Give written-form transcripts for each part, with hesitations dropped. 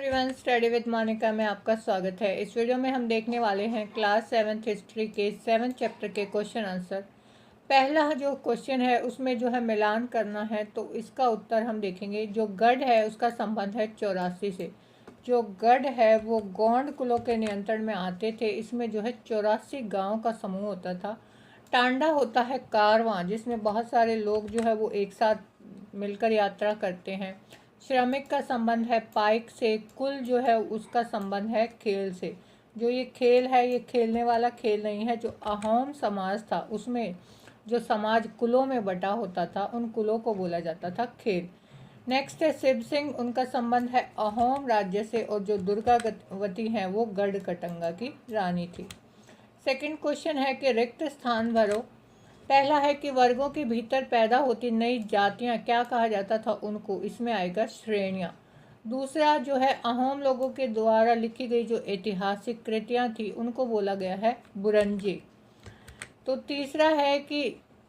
Everyone, study with Monika में आपका स्वागत है। इस वीडियो में हम देखने वाले हैं क्लास 7th हिस्ट्री के 7th चैप्टर के क्वेश्चन आंसर। पहला जो क्वेश्चन है उसमें जो है मिलान करना है, तो इसका उत्तर हम देखेंगे। जो गढ़ है उसका संबंध है 84 से। जो गढ़ है वो गौंड कुलों के नियंत्रण में आते थे। इसमें जो है 84 गाँव का समूह होता था। टांडा होता है कारवां, जिसमें बहुत सारे लोग जो है वो एक साथ मिलकर यात्रा करते हैं। श्रमिक का संबंध है पाइक से। कुल जो है उसका संबंध है खेल से। जो ये खेल है ये खेलने वाला खेल नहीं है। जो अहोम समाज था उसमें जो समाज कुलों में बटा होता था उन कुलों को बोला जाता था खेल। नेक्स्ट है शिव सिंह, उनका संबंध है अहोम राज्य से। और जो दुर्गावती हैं वो गढ़ कटंगा की रानी थी। सेकंड क्वेश्चन है कि रिक्त स्थान भरो। पहला है कि वर्गों के भीतर पैदा होती नई जातियां क्या कहा जाता था उनको, इसमें आएगा श्रेणियां। दूसरा जो है अहोम लोगों के द्वारा लिखी गई जो ऐतिहासिक कृतियां थी उनको बोला गया है बुरंजे। तो तीसरा है कि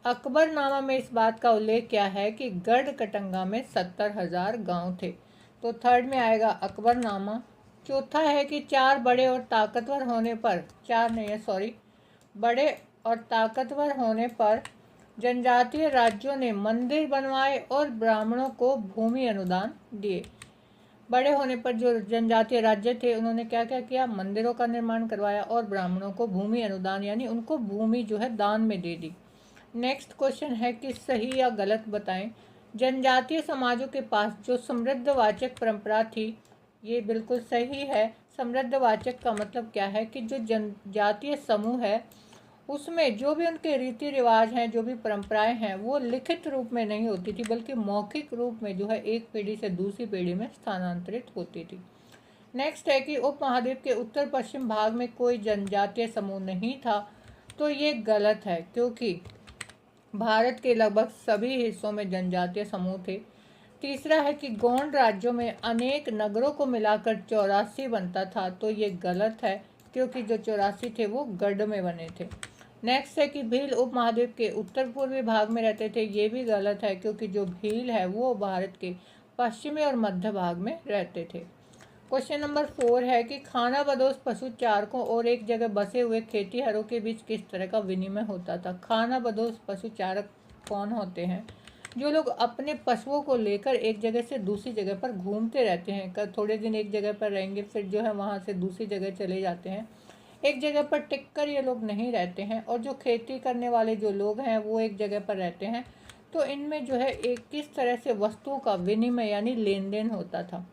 अकबरनामा में इस बात का उल्लेख क्या है कि गढ़ कटंगा में 70,000 गांव थे। तो थर्ड में आएगा अकबरनामा। चौथा है कि चार बड़े और ताकतवर होने पर, चार नहीं है सॉरी, बड़े और ताकतवर होने पर जनजातीय राज्यों ने मंदिर बनवाए और ब्राह्मणों को भूमि अनुदान दिए। बड़े होने पर जो जनजातीय राज्य थे उन्होंने क्या क्या किया, मंदिरों का निर्माण करवाया और ब्राह्मणों को भूमि अनुदान यानी उनको भूमि जो है दान में दे दी। नेक्स्ट क्वेश्चन है कि सही या गलत बताएं। जनजातीय समाजों के पास जो समृद्धवाचक परंपरा थी, ये बिल्कुल सही है। समृद्धवाचक का मतलब क्या है कि जो जनजातीय समूह है उसमें जो भी उनके रीति रिवाज हैं, जो भी परंपराएं हैं, वो लिखित रूप में नहीं होती थी बल्कि मौखिक रूप में जो है एक पीढ़ी से दूसरी पीढ़ी में स्थानांतरित होती थी। नेक्स्ट है कि उपमहाद्वीप के उत्तर पश्चिम भाग में कोई जनजातीय समूह नहीं था। तो ये गलत है, क्योंकि भारत के लगभग सभी हिस्सों में जनजातीय समूह थे। तीसरा है कि गौंड राज्यों में अनेक नगरों को मिलाकर 84 बनता था। तो ये गलत है, क्योंकि जो 84 थे वो गढ़ में बने थे। नेक्स्ट है कि भील उपमहाद्वीप के उत्तर पूर्वी भाग में रहते थे। ये भी गलत है, क्योंकि जो भील है वो भारत के पश्चिमी और मध्य भाग में रहते थे। क्वेश्चन नंबर 4 है कि खाना बदोश पशु चारकों और एक जगह बसे हुए खेतीहरों के बीच किस तरह का विनिमय होता था। खाना बदोश पशु चारक कौन होते हैं? जो लोग अपने पशुओं को लेकर एक जगह से दूसरी जगह पर घूमते रहते हैं। थोड़े दिन एक जगह पर रहेंगे, फिर जो है वहाँ से दूसरी जगह चले जाते हैं। एक जगह पर टिक कर ये लोग नहीं रहते हैं। और जो खेती करने वाले जो लोग हैं वो एक जगह पर रहते हैं। तो इनमें जो है एक किस तरह से वस्तुओं का विनिमय यानी लेन देन होता था।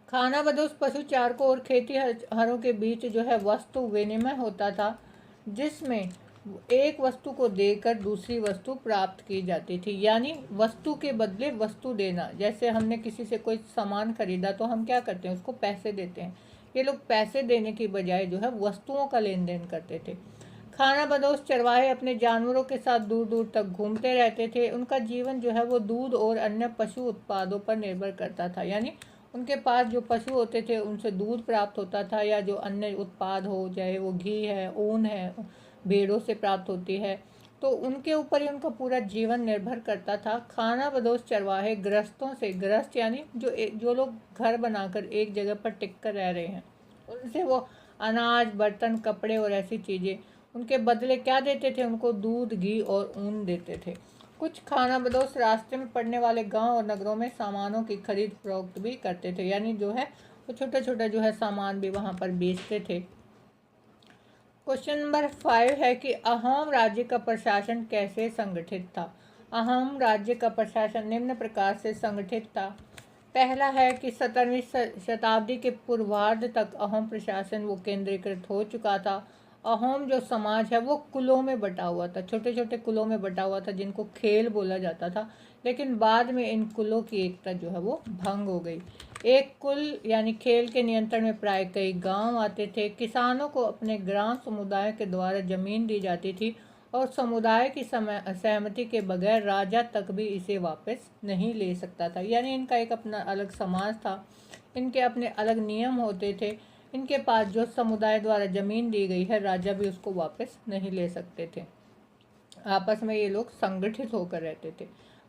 खाना बदोश पशु चारकों और खेतीहरों के बीच जो है वस्तु विनिमय होता था, जिसमें एक वस्तु को देकर दूसरी वस्तु प्राप्त की जाती थी। यानी वस्तु के बदले वस्तु देना। जैसे हमने किसी से कोई सामान खरीदा तो हम क्या करते हैं, उसको पैसे देते हैं। ये लोग पैसे देने की बजाय जो है वस्तुओं का लेन देन करते थे। खाना बदोश चरवाहे अपने जानवरों के साथ दूर दूर तक घूमते रहते थे। उनका जीवन जो है वो दूध और अन्य पशु उत्पादों पर निर्भर करता था। यानी उनके पास जो पशु होते थे उनसे दूध प्राप्त होता था, या जो अन्य उत्पाद हो, चाहे वो घी है, ऊन है, भेड़ों से प्राप्त होती है, तो उनके ऊपर ही उनका पूरा जीवन निर्भर करता था। खाना बदोश चरवाहे ग्रस्तों से, ग्रस्त यानी जो लोग घर बनाकर एक जगह पर टिक कर रह रहे हैं, उनसे वो अनाज, बर्तन, कपड़े और ऐसी चीज़ें उनके बदले क्या देते थे, उनको दूध, घी और ऊन देते थे। कुछ खाना बदोश रास्ते में पड़ने वाले गांव और नगरों में सामानों की खरीद फरोख्त भी करते थे। यानी जो है वो छोटा छोटा जो है सामान भी वहाँ पर बेचते थे। क्वेश्चन नंबर 5 है कि अहोम राज्य का प्रशासन कैसे संगठित था। अहोम राज्य का प्रशासन निम्न प्रकार से संगठित था। पहला है कि 17वीं शताब्दी के पूर्वार्ध तक अहोम प्रशासन वो केंद्रीकृत हो चुका था। अहोम जो समाज है वो कुलों में बटा हुआ था, छोटे छोटे कुलों में बटा हुआ था, जिनको खेल बोला जाता था। लेकिन बाद में इन कुलों की एकता जो है वो भंग हो गई। एक कुल यानी खेल के नियंत्रण में प्राय कई गांव आते थे। किसानों को अपने ग्राम समुदाय के द्वारा जमीन दी जाती थी और समुदाय की सहमति के बगैर राजा तक भी इसे वापस नहीं ले सकता था। यानी इनका एक अपना अलग समाज था, इनके अपने अलग नियम होते थे। इनके पास जो समुदाय द्वारा जमीन दी गई है, राजा भी उसको वापस नहीं ले सकते थे। आपस में ये लोग संगठित होकर रहते थे।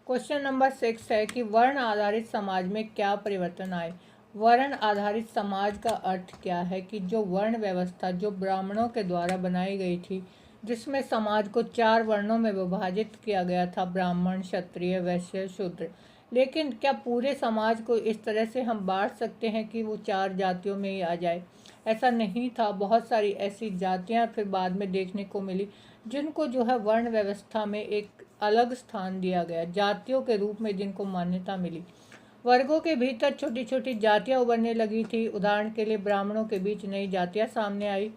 क्वेश्चन नंबर 6 है कि वर्ण आधारित समाज में क्या परिवर्तन आए। वर्ण आधारित समाज का अर्थ क्या है कि जो वर्ण व्यवस्था जो ब्राह्मणों के द्वारा बनाई गई थी, जिसमें समाज को 4 वर्णों में विभाजित किया गया था, ब्राह्मण, क्षत्रिय, वैश्य, शूद्र। लेकिन क्या पूरे समाज को इस तरह से हम बांट सकते हैं कि वो 4 जातियों में ही आ जाए? ऐसा नहीं था। बहुत सारी ऐसी जातियां फिर बाद में देखने को मिली जिनको जो है वर्ण व्यवस्था में एक अलग स्थान दिया गया, जातियों के रूप में जिनको मान्यता मिली। वर्गों के भीतर छोटी छोटी जातियां उभरने लगी थी। उदाहरण के लिए ब्राह्मणों के बीच नई जातियां सामने आई।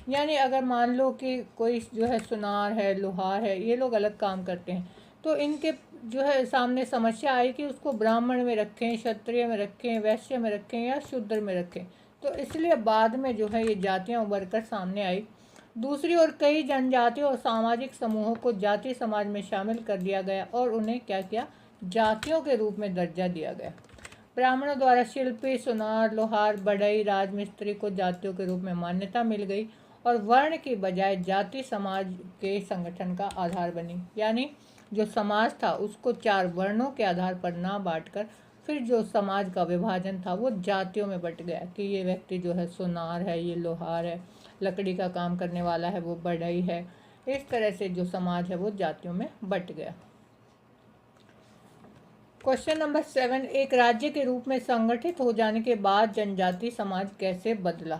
यानी अगर मान लो कि कोई जो है सुनार है, लोहार है, ये लोग अलग काम करते हैं, तो इनके जो है सामने समस्या आई कि उसको ब्राह्मण में रखें, क्षत्रिय में रखें, वैश्य में रखें या शूद्र में रखें। तो इसलिए बाद में जो है ये जातियाँ उभर कर सामने आई। दूसरी ओर कई जनजातियों और सामाजिक समूहों को जाति समाज में शामिल कर दिया गया और उन्हें क्या किया, जातियों के रूप में दर्जा दिया गया। ब्राह्मणों द्वारा शिल्पी, सुनार, लोहार, बढ़ई, राजमिस्त्री को जातियों के रूप में मान्यता मिल गई और वर्ण की बजाय जाति समाज के संगठन का आधार बनी। यानी जो समाज था उसको 4 वर्णों के आधार पर ना बांटकर फिर जो समाज का विभाजन था वो जातियों में बट गया कि ये व्यक्ति जो है सुनार है, ये लोहार है, लकड़ी का काम करने वाला है वो बढ़ई है। इस तरह से जो समाज है वो जातियों में बट गया। क्वेश्चन नंबर 7, एक राज्य के रूप में संगठित हो जाने के बाद जनजाति समाज कैसे बदला?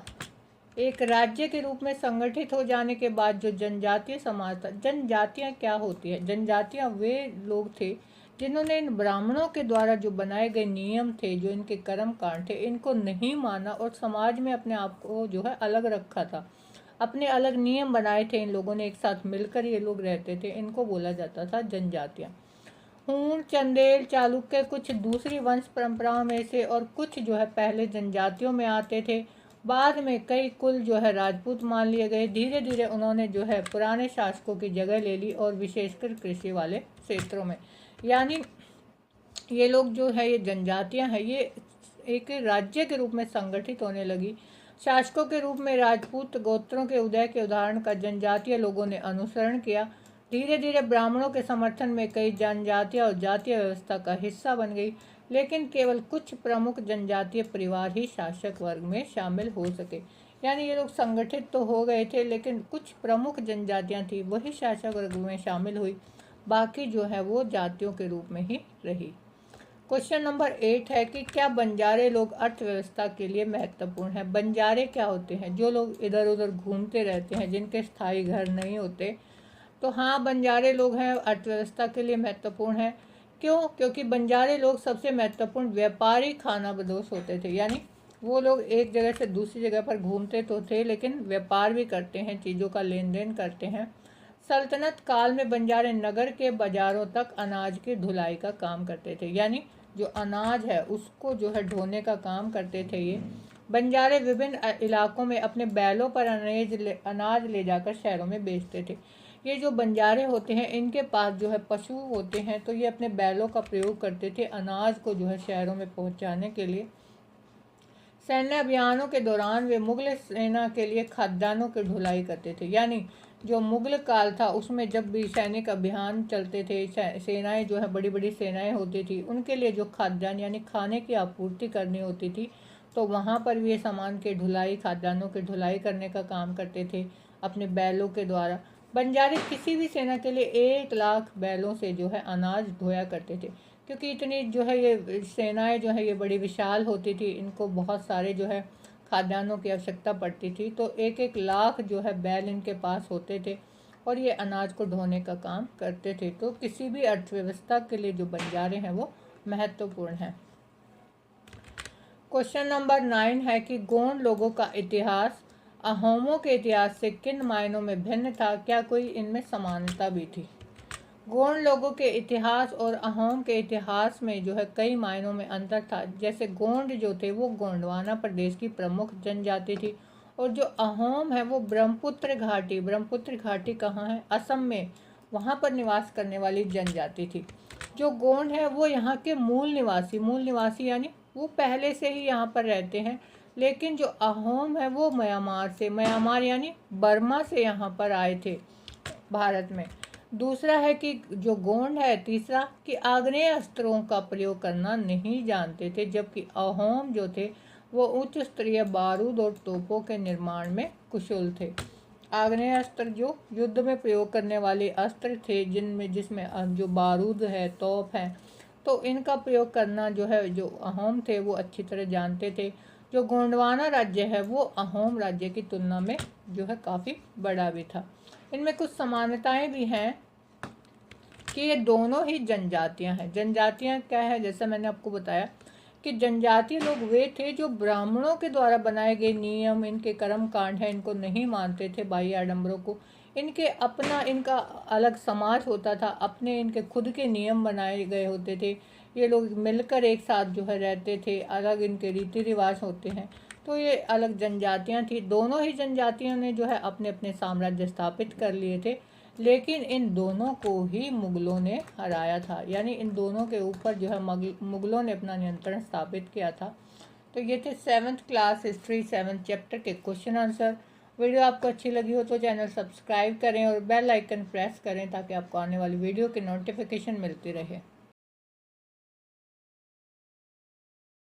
एक राज्य के रूप में संगठित हो जाने के बाद जो जनजातीय समाज था, जनजातियाँ क्या होती है? जनजातियाँ वे लोग थे जिन्होंने इन ब्राह्मणों के द्वारा जो बनाए गए नियम थे, जो इनके कर्म कांड थे, इनको नहीं माना और समाज में अपने आप को जो है अलग रखा था। अपने अलग नियम बनाए थे इन लोगों ने, एक साथ मिलकर ये लोग रहते थे, इनको बोला जाता था जनजातियाँ। हूण, चंदेल, चालुक्य कुछ दूसरी वंश परंपराओं में से और कुछ जो है पहले जनजातियों में आते थे। बाद में कई कुल जो है राजपूत मान लिए गए। धीरे धीरे उन्होंने जो है पुराने शासकों की जगह ले ली और विशेषकर कृषि वाले क्षेत्रों में। यानी ये लोग जो है, ये जनजातियां हैं, ये एक राज्य के रूप में संगठित होने लगी। शासकों के रूप में राजपूत गोत्रों के उदय के उदाहरण का जनजातीय लोगों ने अनुसरण किया। धीरे धीरे ब्राह्मणों के समर्थन में कई जनजातियां और जातीय व्यवस्था का हिस्सा बन गई, लेकिन केवल कुछ प्रमुख जनजातीय परिवार ही शासक वर्ग में शामिल हो सके। यानी ये लोग संगठित तो हो गए थे, लेकिन कुछ प्रमुख जनजातियां थी वही शासक वर्ग में शामिल हुई, बाकी जो है वो जातियों के रूप में ही रही। क्वेश्चन नंबर 8 है कि क्या बंजारे लोग अर्थव्यवस्था के लिए महत्वपूर्ण है? बंजारे क्या होते हैं? जो लोग इधर उधर घूमते रहते हैं, जिनके स्थायी घर नहीं होते। तो हाँ, बंजारे लोग हैं, अर्थव्यवस्था के लिए महत्वपूर्ण है। क्यों? क्योंकि बंजारे लोग सबसे महत्वपूर्ण व्यापारी खानाबदोश होते थे। यानी वो लोग एक जगह से दूसरी जगह पर घूमते तो थे, लेकिन व्यापार भी करते हैं, चीज़ों का लेन देन करते हैं। सल्तनत काल में बंजारे नगर के बाजारों तक अनाज की ढुलाई का काम करते थे। यानी जो अनाज है उसको जो है ढोने का काम करते थे ये बंजारे। विभिन्न इलाकों में अपने बैलों पर अनाज ले जाकर शहरों में बेचते थे। ये जो बंजारे होते हैं, इनके पास जो है पशु होते हैं, तो ये अपने बैलों का प्रयोग करते थे अनाज को जो है शहरों में पहुंचाने के लिए। सैन्य अभियानों के दौरान वे मुगल सेना के लिए खाद्यान्नों की ढुलाई करते थे। यानी जो मुगल काल था उसमें जब भी सैनिक अभियान चलते थे, सेनाएं जो है बड़ी बड़ी सेनाएं होती थी, उनके लिए जो खाद्यान्न यानी खाने की आपूर्ति करनी होती थी, तो वहाँ पर भी ये सामान की ढुलाई, खाद्यान्नों की ढुलाई करने का काम करते थे अपने बैलों के द्वारा। बंजारे किसी भी सेना के लिए 1 लाख बैलों से जो है अनाज ढोया करते थे, क्योंकि इतनी जो है ये सेनाएं जो है ये बड़ी विशाल होती थी, इनको बहुत सारे जो है खाद्यान्नों की आवश्यकता पड़ती थी। तो 1-1 लाख जो है बैल इनके पास होते थे और ये अनाज को ढोने का काम करते थे। तो किसी भी अर्थव्यवस्था के लिए जो बंजारे हैं वो महत्वपूर्ण हैं। क्वेश्चन नंबर 9 है कि गोंड लोगों का इतिहास अहोमों के इतिहास से किन मायनों में भिन्न था? क्या कोई इनमें समानता भी थी? गोंड लोगों के इतिहास और अहोम के इतिहास में जो है कई मायनों में अंतर था। जैसे गोंड जो थे वो गोंडवाना प्रदेश की प्रमुख जनजाति थी और जो अहोम है वो ब्रह्मपुत्र घाटी कहाँ है? असम में, वहाँ पर निवास करने वाली जनजाति थी। जो गोंड है वो यहाँ के मूल निवासी यानी वो पहले से ही यहाँ पर रहते हैं। लेकिन जो अहोम है वो म्यांमार यानी बर्मा से यहाँ पर आए थे भारत में। दूसरा है कि जो गोंड है, तीसरा कि आग्नेय अस्त्रों का प्रयोग करना नहीं जानते थे, जबकि अहोम जो थे वो उच्च स्तरीय बारूद और तोपों के निर्माण में कुशल थे। आग्नेयास्त्र जो युद्ध में प्रयोग करने वाले अस्त्र थे, जिसमें जो बारूद है, तोप है, तो इनका प्रयोग करना जो अहोम थे वो अच्छी तरह जानते थे। जो गोंडवाना राज्य है वो अहोम राज्य की तुलना में काफ़ी बड़ा भी था। इनमें कुछ समानताएं भी हैं कि ये दोनों ही जनजातियां हैं। जनजातियां क्या है, जैसा मैंने आपको बताया कि जनजातीय लोग वे थे जो ब्राह्मणों के द्वारा बनाए गए नियम, इनके कर्म कांड है, इनको नहीं मानते थे, बाह्य आडंबरों को। इनका अलग समाज होता था, अपने इनके खुद के नियम बनाए गए होते थे। ये लोग मिलकर एक साथ रहते थे, अलग इनके रीति रिवाज होते हैं। तो ये अलग जनजातियां थी। दोनों ही जनजातियों ने अपने अपने साम्राज्य स्थापित कर लिए थे, लेकिन इन दोनों को ही मुगलों ने हराया था। यानी इन दोनों के ऊपर मुगलों ने अपना नियंत्रण स्थापित किया था। तो ये थे 7th class history 7th chapter के क्वेश्चन आंसर। वीडियो आपको अच्छी लगी हो तो चैनल सब्सक्राइब करें और बेल आइकन प्रेस करें ताकि आपको आने वाली वीडियो की नोटिफिकेशन मिलती रहे।